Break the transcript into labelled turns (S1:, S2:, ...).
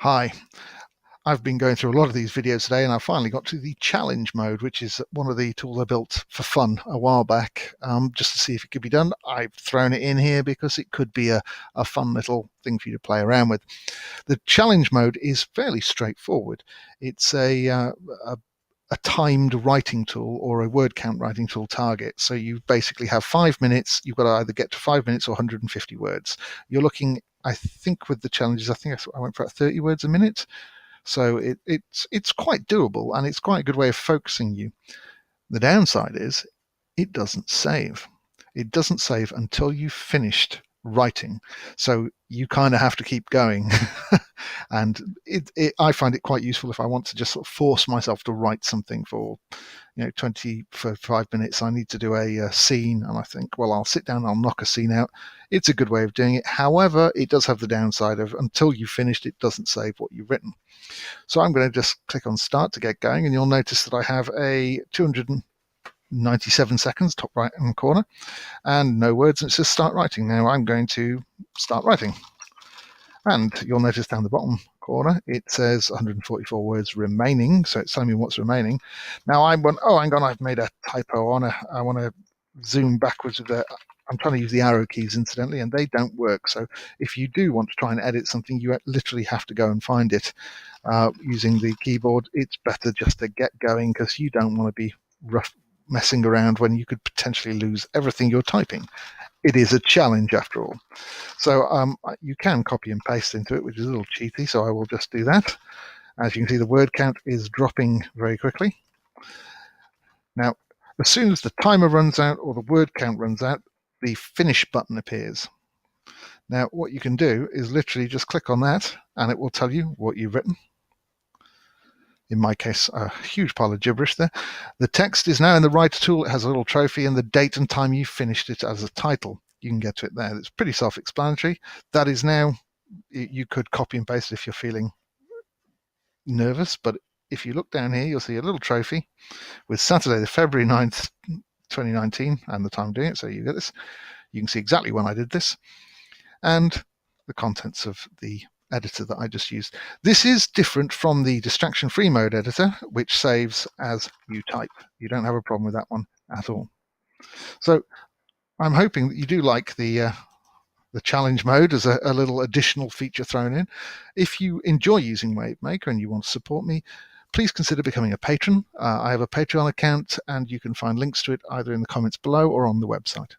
S1: Hi, I've been going through a lot of these videos today and I finally got to the challenge mode, which is one of the tools I built for fun a while back, just to see if it could be done. I've thrown it in here because it could be a fun little thing for you to play around with. The challenge mode is fairly straightforward. It's a timed writing tool or a word count writing tool target. So you basically have 5 minutes. You've got to either get to 5 minutes or 150 words. You're looking, I think with the challenges, I think I went for about 30 words a minute. So it's quite doable and it's quite a good way of focusing you. The downside is it doesn't save. It doesn't save until you've finished writing. So you kind of have to keep going. And I find it quite useful if I want to just sort of force myself to write something for 25 minutes. I need to do a scene, and I think, well, I'll sit down and I'll knock a scene out. It's a good way of doing it. However, it does have the downside of until you've finished, it doesn't save what you've written. So I'm going to just click on start to get going, and you'll notice that I have a 297 seconds top right hand corner and no words, and it says start writing. Now I'm going to start writing, and you'll notice down the bottom corner it says 144 words remaining, so it's telling me what's remaining. Now I went, oh, hang on, I've made a typo on it. I want to zoom backwards with the, I'm trying to use the arrow keys incidentally, and they don't work. So if you do want to try and edit something, you literally have to go and find it using the keyboard. It's better just to get going because you don't want to be messing around when you could potentially lose everything you're typing. It is a challenge after all. So you can copy and paste into it, which is a little cheaty, so I will just do that. As you can see, the word count is dropping very quickly. Now, as soon as the timer runs out or the word count runs out, the finish button appears. Now, what you can do is literally just click on that and it will tell you what you've written. In my case, a huge pile of gibberish there. The text is now in the writer tool. It has a little trophy and the date and time you finished it as a title. You can get to it there. It's pretty self-explanatory. That is now, you could copy and paste it if you're feeling nervous, but if you look down here, you'll see a little trophy with Saturday, the February 9th, 2019, and the time I'm doing it. So you get this. You can see exactly when I did this and the contents of the editor that I just used. This is different from the distraction-free mode editor, which saves as you type. You don't have a problem with that one at all. So I'm hoping that you do like the challenge mode as a little additional feature thrown in. If you enjoy using Wavemaker and you want to support me, please consider becoming a patron. I have a Patreon account and you can find links to it either in the comments below or on the website.